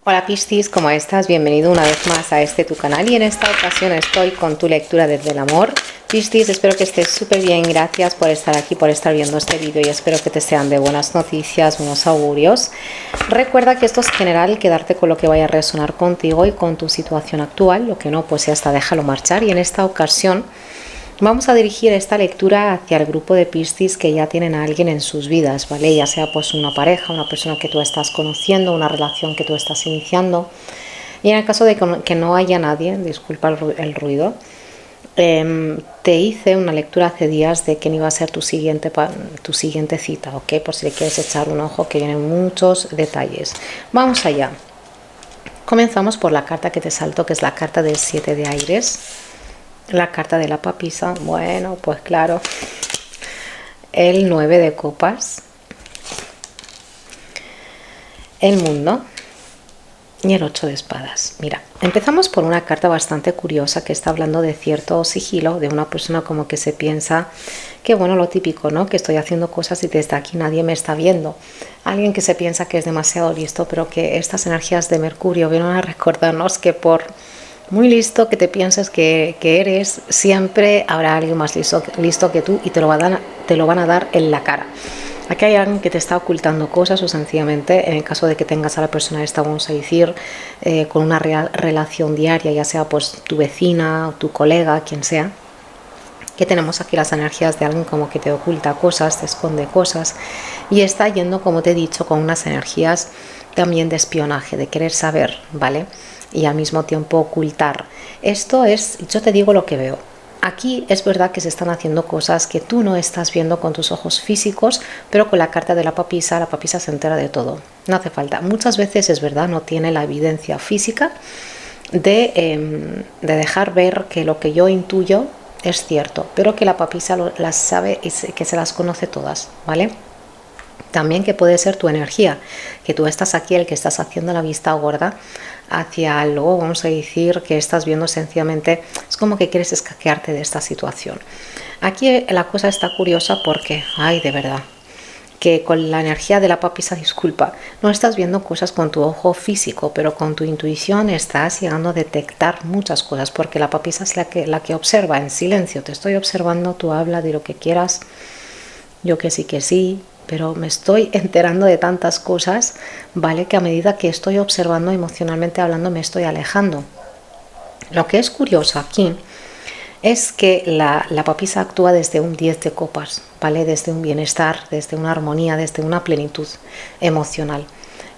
Hola Piscis, ¿cómo estás? Bienvenido una vez más a tu canal y en esta ocasión estoy con tu lectura desde el amor. Piscis, espero que estés súper bien, gracias por estar aquí, por estar viendo este vídeo y espero que te sean de buenas noticias, buenos augurios. Recuerda que esto es general, quedarte con lo que vaya a resonar contigo y con tu situación actual, lo que no, pues ya está, déjalo marchar. Y en esta ocasión vamos a dirigir esta lectura hacia el grupo de Piscis que ya tienen a alguien en sus vidas, ¿vale? Ya sea pues una pareja, una persona que tú estás conociendo, una relación que tú estás iniciando. Y en el caso de que no haya nadie, disculpa el ruido, te hice una lectura hace días de quién iba a ser tu siguiente cita, ¿ok? Por si le quieres echar un ojo, que vienen muchos detalles. Vamos allá. Comenzamos por la carta que te salto, que es la carta del 7 de aires. La carta de la papisa, bueno, pues claro, el 9 de copas, el mundo y el 8 de espadas. Mira, empezamos por una carta bastante curiosa que está hablando de cierto sigilo, de una persona como que se piensa que, bueno, lo típico, ¿no? Que estoy haciendo cosas y desde aquí nadie me está viendo. Alguien que se piensa que es demasiado listo, pero que estas energías de Mercurio vienen a recordarnos que por muy listo que te pienses que eres, siempre habrá alguien más listo que tú y te lo van a dar en la cara. Aquí hay alguien que te está ocultando cosas o sencillamente, en el caso de que tengas a la persona esta, vamos a decir, con una relación diaria, ya sea pues tu vecina, tu colega, quien sea, que tenemos aquí las energías de alguien como que te oculta cosas, te esconde cosas y está yendo, como te he dicho, con unas energías también de espionaje, de querer saber, ¿vale? Y al mismo tiempo ocultar. Esto es, yo te digo lo que veo. Aquí es verdad que se están haciendo cosas que tú no estás viendo con tus ojos físicos, pero con la carta de la papisa se entera de todo. No hace falta. Muchas veces es verdad, no tiene la evidencia física de dejar ver que lo que yo intuyo es cierto, pero que la papisa las sabe y que se las conoce todas, ¿vale? También que puede ser tu energía, que tú estás aquí, el que estás haciendo la vista gorda hacia algo, vamos a decir, que estás viendo sencillamente, es como que quieres escaquearte de esta situación. Aquí la cosa está curiosa porque, ay, de verdad, que con la energía de la papisa, disculpa, no estás viendo cosas con tu ojo físico, pero con tu intuición estás llegando a detectar muchas cosas, porque la papisa es la que observa en silencio. Te estoy observando, tú habla de lo que quieras, yo que sí, pero me estoy enterando de tantas cosas, ¿vale? Que a medida que estoy observando emocionalmente hablando me estoy alejando. Lo que es curioso aquí es que la papisa actúa desde un 10 de copas, ¿vale? Desde un bienestar, desde una armonía, desde una plenitud emocional.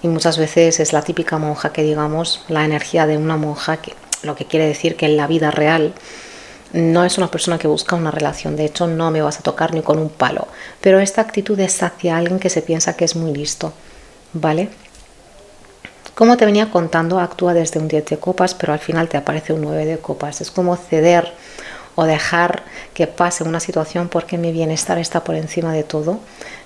Y muchas veces es la típica monja que, digamos, la energía de una monja, que, lo que quiere decir que en la vida real no es una persona que busca una relación. De hecho, no me vas a tocar ni con un palo. Pero esta actitud es hacia alguien que se piensa que es muy listo, ¿vale? Como te venía contando, actúa desde un 10 de copas, pero al final te aparece un 9 de copas. Es como ceder o dejar que pase una situación porque mi bienestar está por encima de todo.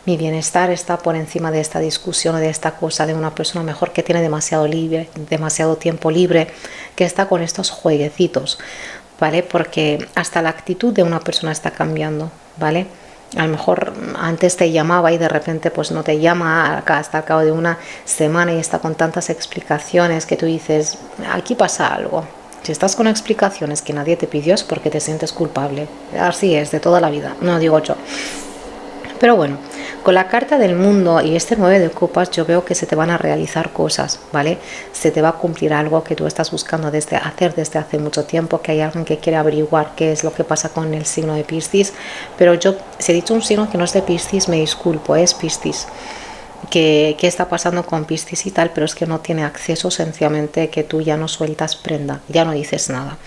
Mi bienestar está por encima de esta discusión o de esta cosa de una persona mejor que tiene demasiado tiempo libre, que está con estos jueguecitos, ¿vale? Porque hasta la actitud de una persona está cambiando, ¿vale? A lo mejor antes te llamaba y de repente pues no te llama hasta al cabo de una semana y está con tantas explicaciones que tú dices, aquí pasa algo. Si estás con explicaciones que nadie te pidió es porque te sientes culpable. Así es, de toda la vida, no digo yo. Pero bueno, con la carta del mundo y este 9 de copas yo veo que se te van a realizar cosas, ¿vale? Se te va a cumplir algo que tú estás buscando hacer desde hace mucho tiempo, que hay alguien que quiere averiguar qué es lo que pasa con el signo de Piscis. Pero yo, si he dicho un signo que no es de Piscis, me disculpo, es Piscis. ¿Qué está pasando con Piscis y tal? Pero es que no tiene acceso, sencillamente que tú ya no sueltas prenda, ya no dices nada.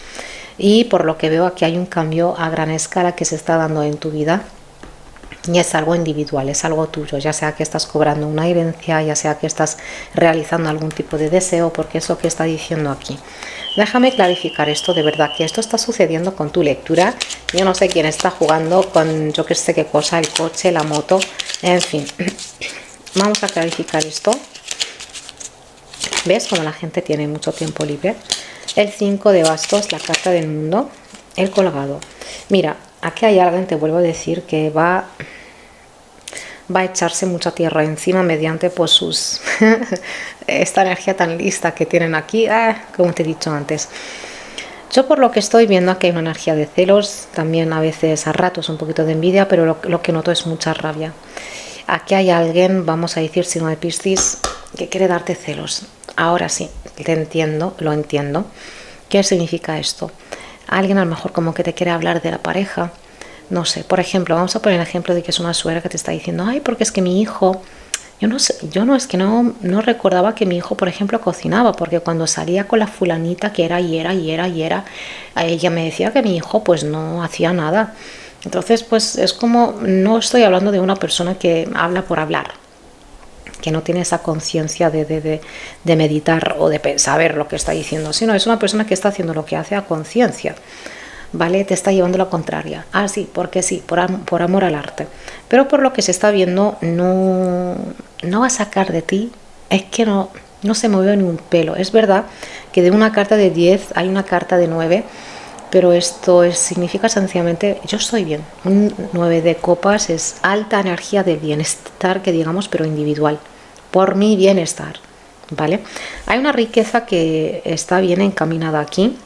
Y por lo que veo aquí hay un cambio a gran escala que se está dando en tu vida. Y es algo individual, es algo tuyo, ya sea que estás cobrando una herencia, ya sea que estás realizando algún tipo de deseo, porque es lo que está diciendo aquí. Déjame clarificar esto, de verdad que esto está sucediendo con tu lectura. Yo no sé quién está jugando con yo que sé qué cosa, el coche, la moto, en fin. Vamos a clarificar esto. ¿Ves cómo la gente tiene mucho tiempo libre? El 5 de bastos, la carta del mundo, el colgado. Mira, aquí hay alguien, te vuelvo a decir, que va va a echarse mucha tierra encima mediante pues sus esta energía tan lista que tienen aquí, como te he dicho antes. Yo por lo que estoy viendo aquí hay una energía de celos, también a veces a ratos un poquito de envidia, pero lo que noto es mucha rabia. Aquí hay alguien, vamos a decir signo de Piscis, que quiere darte celos. Ahora sí, te entiendo, lo entiendo. ¿Qué significa esto? Alguien a lo mejor como que te quiere hablar de la pareja. No sé, por ejemplo, vamos a poner el ejemplo de que es una suegra que te está diciendo, ay, porque es que mi hijo, yo no sé, no recordaba que mi hijo, por ejemplo, cocinaba, porque cuando salía con la fulanita que era, ella me decía que mi hijo pues no hacía nada. Entonces, pues es como, no estoy hablando de una persona que habla por hablar, que no tiene esa conciencia de meditar o de saber lo que está diciendo, sino es una persona que está haciendo lo que hace a conciencia. ¿Vale? Te está llevando la contraria. Ah, sí, porque sí, por amor al arte. Pero por lo que se está viendo, no va a sacar de ti, es que no se movió ni un pelo. Es verdad que de una carta de 10 hay una carta de 9, pero esto significa sencillamente, yo estoy bien. Un 9 de copas es alta energía de bienestar, que digamos, pero individual. Por mi bienestar, ¿vale? Hay una riqueza que está bien encaminada aquí.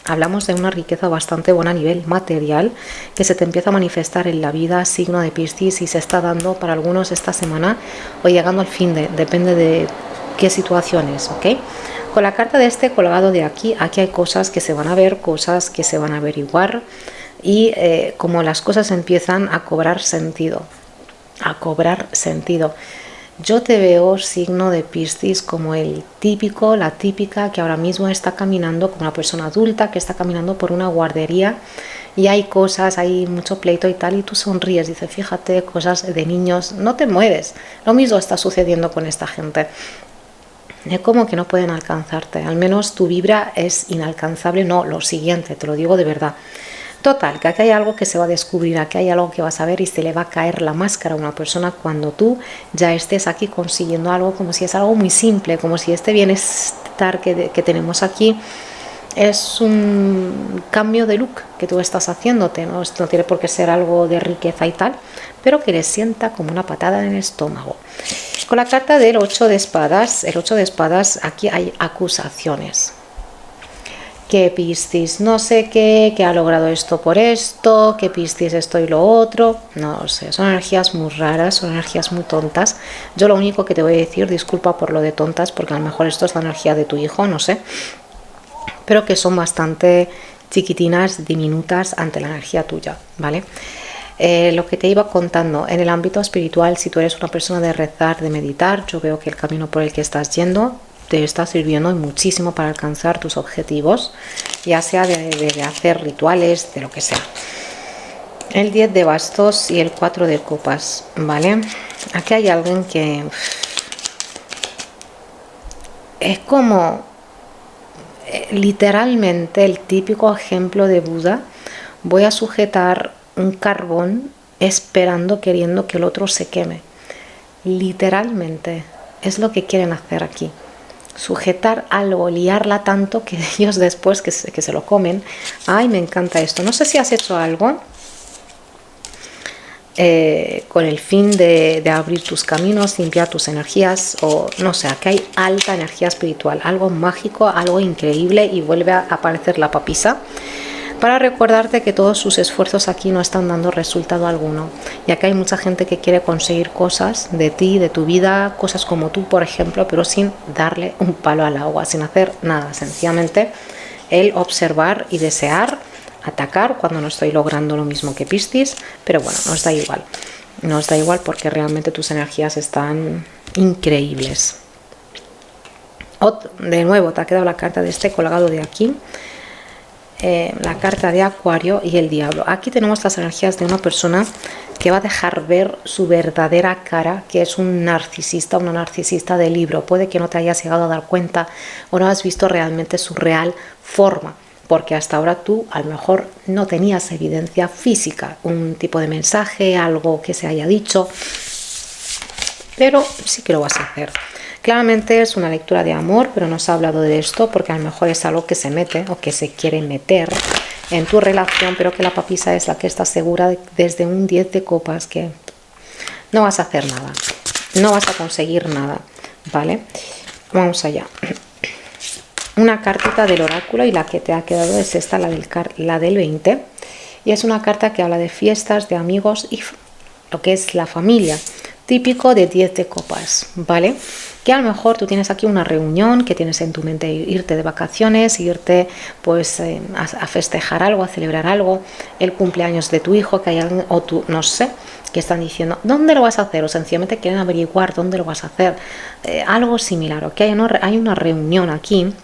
Hablamos de una riqueza bastante buena a nivel material que se te empieza a manifestar en la vida, signo de Piscis, y se está dando para algunos esta semana o llegando al fin depende de qué situaciones, ¿ok? Con la carta de este colgado de aquí hay cosas que se van a ver, cosas que se van a averiguar y como las cosas empiezan a cobrar sentido, Yo te veo, signo de Piscis, como el típico, la típica que ahora mismo está caminando como una persona adulta, que está caminando por una guardería y hay cosas, hay mucho pleito y tal, y tú sonríes, dices, fíjate, cosas de niños, no te mueves. Lo mismo está sucediendo con esta gente. Es como que no pueden alcanzarte, al menos tu vibra es inalcanzable, no, lo siguiente, te lo digo de verdad. Total, que aquí hay algo que se va a descubrir, aquí hay algo que vas a ver y se le va a caer la máscara a una persona cuando tú ya estés aquí consiguiendo algo, como si es algo muy simple, como si este bienestar que tenemos aquí es un cambio de look que tú estás haciéndote, ¿no? Esto no tiene por qué ser algo de riqueza y tal, pero que le sienta como una patada en el estómago. Con la carta del 8 de espadas, el 8 de espadas, aquí hay acusaciones. Que Piscis no sé qué, que ha logrado esto por esto, que Piscis esto y lo otro, no lo sé, son energías muy raras, son energías muy tontas. Yo lo único que te voy a decir, disculpa por lo de tontas, porque a lo mejor esto es la energía de tu hijo, no sé, pero que son bastante chiquitinas, diminutas ante la energía tuya, ¿vale? Lo que te iba contando, en el ámbito espiritual, si tú eres una persona de rezar, de meditar, yo veo que el camino por el que estás yendo te está sirviendo muchísimo para alcanzar tus objetivos, ya sea de hacer rituales, de lo que sea. El 10 de bastos y el 4 de copas, ¿vale? Aquí hay alguien que es como literalmente el típico ejemplo de Buda. Voy a sujetar un carbón esperando, queriendo que el otro se queme. Literalmente es lo que quieren hacer aquí. Sujetar algo, liarla tanto que ellos después que se lo comen. Ay, me encanta esto. No sé si has hecho algo con el fin de abrir tus caminos, limpiar tus energías, o no sé, que hay alta energía espiritual, algo mágico, algo increíble, y vuelve a aparecer la papisa para recordarte que todos sus esfuerzos aquí no están dando resultado alguno, ya que hay mucha gente que quiere conseguir cosas de ti, de tu vida, cosas como tú, por ejemplo, pero sin darle un palo al agua, sin hacer nada, sencillamente el observar y desear, atacar cuando no estoy logrando lo mismo que Piscis, pero bueno, nos da igual porque realmente tus energías están increíbles. De nuevo te ha quedado la carta de este colgado de aquí, la carta de Acuario y el diablo. Aquí tenemos las energías de una persona que va a dejar ver su verdadera cara, que es un narcisista, una narcisista de libro. Puede que no te hayas llegado a dar cuenta o no has visto realmente su real forma, porque hasta ahora tú a lo mejor no tenías evidencia física, un tipo de mensaje, algo que se haya dicho, pero sí que lo vas a hacer. Claramente es una lectura de amor, pero no se ha hablado de esto porque a lo mejor es algo que se mete o que se quiere meter en tu relación, pero que la papisa es la que está segura desde un 10 de copas, que no vas a hacer nada, no vas a conseguir nada, ¿vale? Vamos allá. Una cartita del oráculo, y la que te ha quedado es esta, la del 20, y es una carta que habla de fiestas, de amigos y lo que es la familia, típico de 10 de copas, ¿vale? Que a lo mejor tú tienes aquí una reunión, que tienes en tu mente irte de vacaciones, irte pues a festejar algo, a celebrar algo, el cumpleaños de tu hijo, que hay alguien, o tú, no sé, que están diciendo dónde lo vas a hacer, o sencillamente quieren averiguar dónde lo vas a hacer, algo similar, ¿ok? Hay una reunión aquí,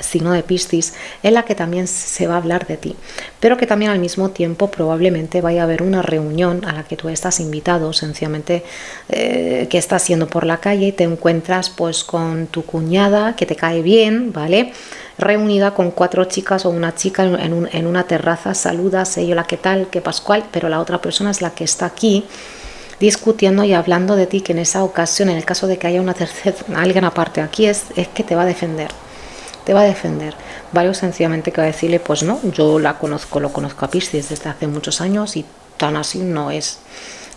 signo de Piscis, en la que también se va a hablar de ti, pero que también al mismo tiempo probablemente vaya a haber una reunión a la que tú estás invitado, sencillamente que estás yendo por la calle y te encuentras pues con tu cuñada que te cae bien, ¿vale? Reunida con 4 chicas o una chica en una terraza, saludas, hola, ¿qué tal? ¿Qué Pascual? Pero la otra persona es la que está aquí discutiendo y hablando de ti, que en esa ocasión, en el caso de que haya una tercera, alguien aparte aquí, es que te va a defender. Te va a defender, ¿vale? O sencillamente que va a decirle, pues no, yo lo conozco a Piscis desde hace muchos años y tan así no es.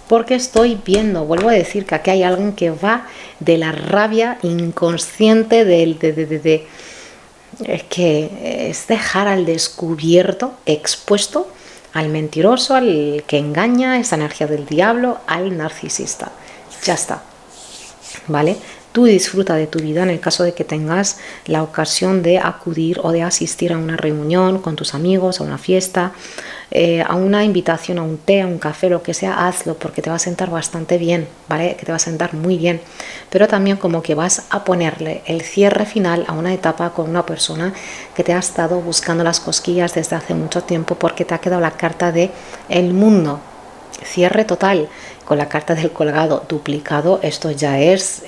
Porque estoy viendo, vuelvo a decir que aquí hay alguien que va de la rabia inconsciente es que es dejar al descubierto, expuesto al mentiroso, al que engaña, esa energía del diablo, al narcisista. Ya está, ¿vale? Tú disfruta de tu vida en el caso de que tengas la ocasión de acudir o de asistir a una reunión con tus amigos, a una fiesta, a una invitación, a un té, a un café, lo que sea, hazlo porque te va a sentar bastante bien, ¿vale? Que te va a sentar muy bien. Pero también como que vas a ponerle el cierre final a una etapa con una persona que te ha estado buscando las cosquillas desde hace mucho tiempo, porque te ha quedado la carta de el mundo. Cierre total, con la carta del colgado duplicado. Esto ya es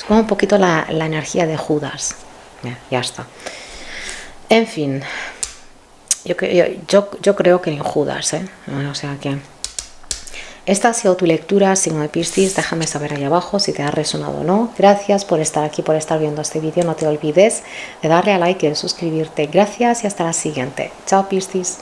como un poquito la energía de Judas. Ya está. En fin, yo creo que en Judas, o sea que esta ha sido tu lectura, signo de Piscis. Déjame saber ahí abajo si te ha resonado o no. Gracias por estar aquí, por estar viendo este vídeo. No te olvides de darle a like y de suscribirte. Gracias y hasta la siguiente. Chao, Piscis.